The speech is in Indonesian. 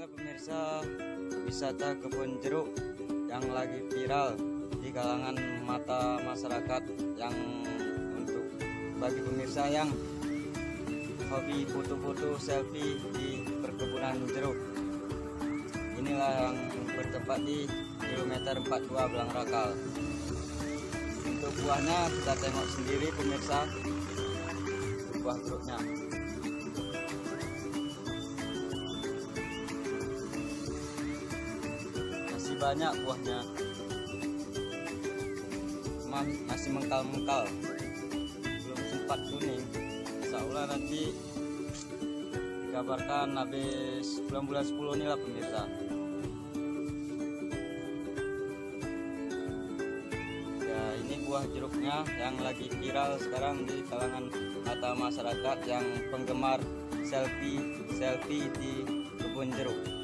Inilah pemirsa wisata kebun jeruk yang lagi viral di kalangan mata masyarakat, yang untuk bagi pemirsa yang hobi foto-foto selfie di perkebunan jeruk. Inilah yang bertempat di kilometer 42 Belang Rakal. Untuk buahnya kita tengok sendiri pemirsa, buah jeruknya. Masih banyak buahnya, masih mengkal-mengkal, belum sempat kuning. Insya Allah nanti dikabarkan habis bulan 10 inilah pemirsa. Ya, ini buah jeruknya yang lagi viral sekarang di kalangan mata masyarakat yang penggemar selfie di kebun jeruk.